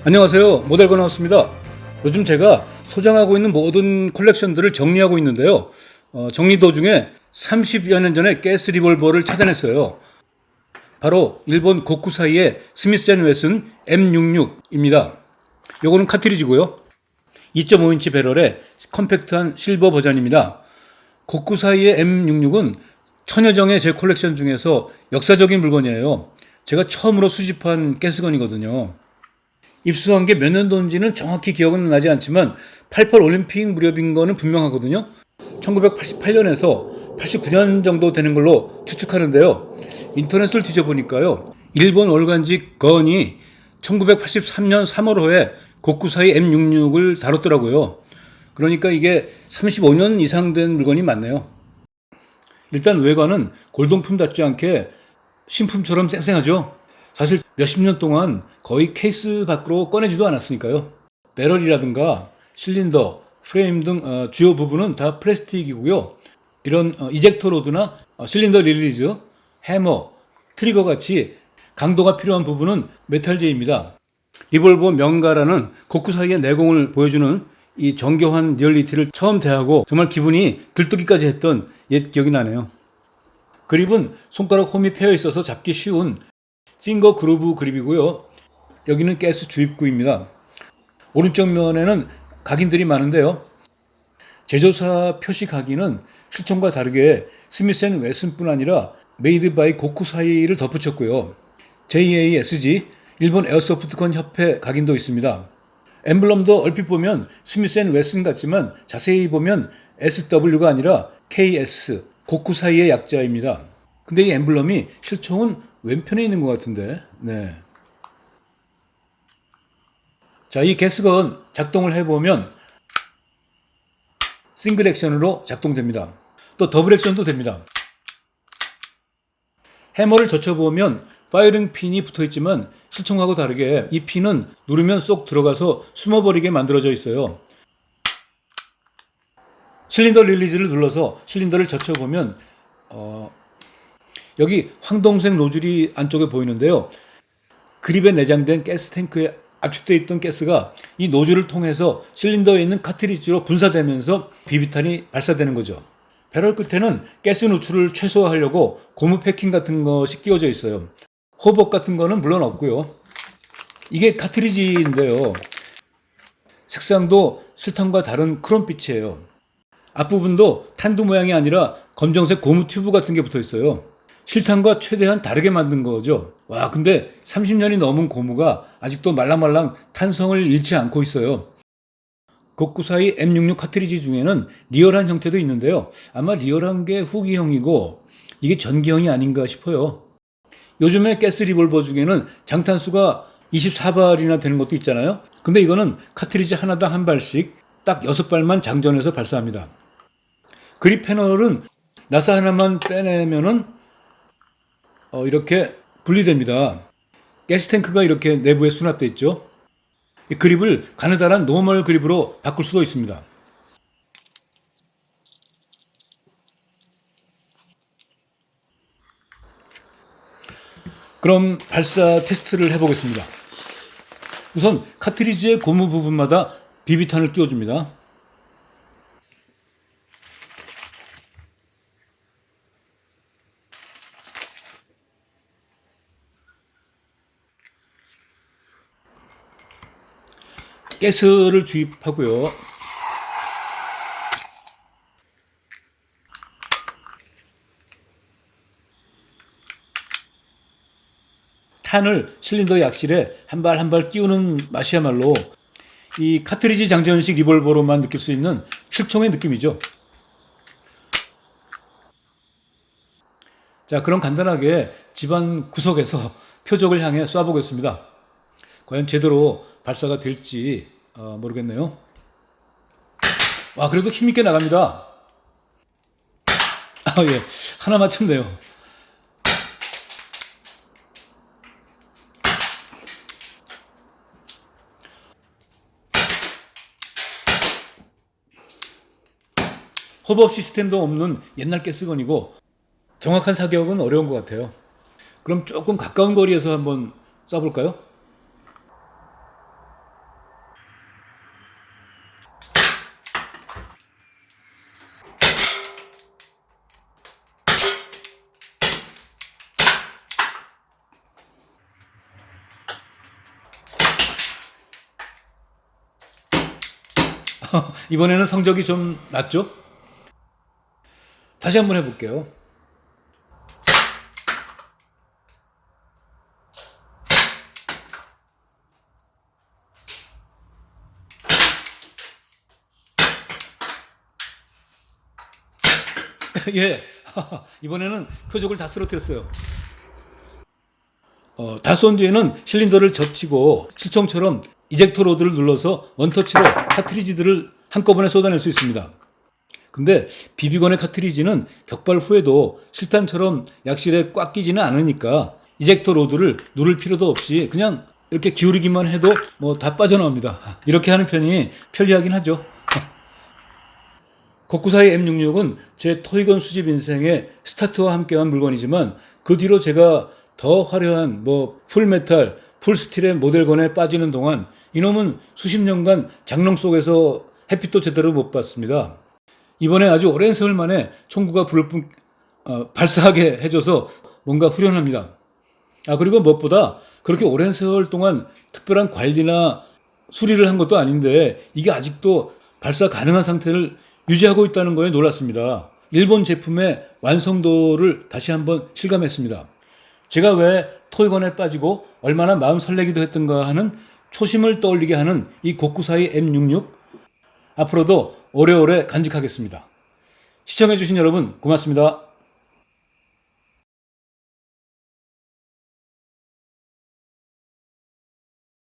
안녕하세요. 모델건 하우스입니다. 요즘 제가 소장하고 있는 모든 컬렉션들을 정리하고 있는데요. 정리 도중에 30여 년 전에 가스 리볼버를 찾아냈어요. 바로 일본 고쿠사이의 스미스 앤 웨슨 M66입니다. 요거는 카트리지고요. 2.5인치 배럴의 컴팩트한 실버 버전입니다. 고쿠사이의 M66은 천여정의 제 컬렉션 중에서 역사적인 물건이에요. 제가 처음으로 수집한 가스건이거든요. 입수한 게 몇 년도인지는 정확히 기억은 나지 않지만 88 올림픽 무렵인 거는 분명하거든요. 1988년에서 89년 정도 되는 걸로 추측하는데요. 인터넷을 뒤져보니까요. 일본 월간지 건이 1983년 3월호에 고쿠사이 M66을 다뤘더라고요. 그러니까 이게 35년 이상 된 물건이 맞네요. 일단 외관은 골동품답지 않게 신품처럼 쌩쌩하죠. 사실 몇십 년 동안 거의 케이스 밖으로 꺼내지도 않았으니까요. 배럴이라든가 실린더, 프레임 등 주요 부분은 다 플라스틱이고요. 이런 이젝터 로드나 실린더 릴리즈, 해머, 트리거 같이 강도가 필요한 부분은 메탈재입니다. 리볼버 명가라는 고쿠사이의 내공을 보여주는 이 정교한 리얼리티를 처음 대하고 정말 기분이 들뜨기까지 했던 옛 기억이 나네요. 그립은 손가락 홈이 패여 있어서 잡기 쉬운 핑거 그루브 그립이고요. 여기는 가스 주입구입니다. 오른쪽 면에는 각인들이 많은데요. 제조사 표시 각인은 실존과 다르게 스미스 앤 웨슨뿐 아니라 메이드 바이 고쿠사이를 덧붙였고요. JASG 일본 에어소프트건 협회 각인도 있습니다. 엠블럼도 얼핏 보면 스미스 앤 웨슨 같지만 자세히 보면 SW가 아니라 KS 고쿠사이의 약자입니다. 근데 이 엠블럼이 실총은 왼편에 있는 것 같은데, 네. 자, 이 가스건 작동을 해보면 싱글 액션으로 작동됩니다. 또 더블 액션도 됩니다. 해머를 젖혀보면 파이링 핀이 붙어있지만 실총하고 다르게 이 핀은 누르면 쏙 들어가서 숨어버리게 만들어져 있어요. 실린더 릴리즈를 눌러서 실린더를 젖혀보면 여기 황동색 노즐이 안쪽에 보이는데요. 그립에 내장된 가스 탱크에 압축되어 있던 가스가 이 노즐을 통해서 실린더에 있는 카트리지로 분사되면서 비비탄이 발사되는 거죠. 배럴 끝에는 가스 누출을 최소화하려고 고무 패킹 같은 것이 끼워져 있어요. 호법 같은 거는 물론 없고요. 이게 카트리지인데요. 색상도 실탄과 다른 크롬빛이에요. 앞부분도 탄두 모양이 아니라 검정색 고무 튜브 같은 게 붙어 있어요. 실탄과 최대한 다르게 만든 거죠. 와, 근데 30년이 넘은 고무가 아직도 말랑말랑 탄성을 잃지 않고 있어요. 고쿠사이 M66 카트리지 중에는 리얼한 형태도 있는데요. 아마 리얼한 게 후기형이고 이게 전기형이 아닌가 싶어요. 요즘에 가스 리볼버 중에는 장탄수가 24발이나 되는 것도 있잖아요. 근데 이거는 카트리지 하나당 한 발씩 딱 6발만 장전해서 발사합니다. 그립 패널은 나사 하나만 빼내면은 이렇게 분리됩니다. 가스탱크가 이렇게 내부에 수납되어 있죠. 이 그립을 가느다란 노멀 그립으로 바꿀 수도 있습니다. 그럼 발사 테스트를 해보겠습니다. 우선 카트리지의 고무 부분마다 비비탄을 끼워줍니다. 가스를 주입하고요. 탄을 실린더 약실에 한 발 한 발 끼우는 맛이야말로 이 카트리지 장전식 리볼버로만 느낄 수 있는 실총의 느낌이죠. 자, 그럼 간단하게 집안 구석에서 표적을 향해 쏴보겠습니다. 과연 제대로 발사가 될지 모르겠네요. 와, 그래도 힘있게 나갑니다. 아, 예, 하나 맞췄네요. 호법 시스템도 없는 옛날 가스건이고 정확한 사격은 어려운 것 같아요. 그럼 조금 가까운 거리에서 한번 쏴볼까요? 이번에는 성적이 좀 낮죠? 다시 한번 해볼게요. 예, 이번에는 표적을 다 쓰러뜨렸어요. 다 쏜 뒤에는 실린더를 접치고 실총처럼 이젝터 로드를 눌러서 원터치로 카트리지들을 한꺼번에 쏟아낼 수 있습니다. 근데 비비건의 카트리지는 격발 후에도 실탄처럼 약실에 꽉 끼지는 않으니까 이젝터 로드를 누를 필요도 없이 그냥 이렇게 기울이기만 해도 뭐 다 빠져나옵니다. 이렇게 하는 편이 편리하긴 하죠. 코쿠사이 M66은 제 토이건 수집 인생의 스타트와 함께한 물건이지만 그 뒤로 제가 더 화려한 풀메탈, 풀스틸의 모델건에 빠지는 동안 이놈은 수십 년간 장롱 속에서 햇빛도 제대로 못 봤습니다. 이번에 아주 오랜 세월 만에 총구가 불을 발사하게 해줘서 뭔가 후련합니다. 그리고 무엇보다 그렇게 오랜 세월 동안 특별한 관리나 수리를 한 것도 아닌데 이게 아직도 발사 가능한 상태를 유지하고 있다는 거에 놀랐습니다. 일본 제품의 완성도를 다시 한번 실감했습니다. 제가 왜 토이건에 빠지고 얼마나 마음 설레기도 했던가 하는 초심을 떠올리게 하는 이 고쿠사이 M66 앞으로도 오래오래 간직하겠습니다. 시청해주신 여러분 고맙습니다.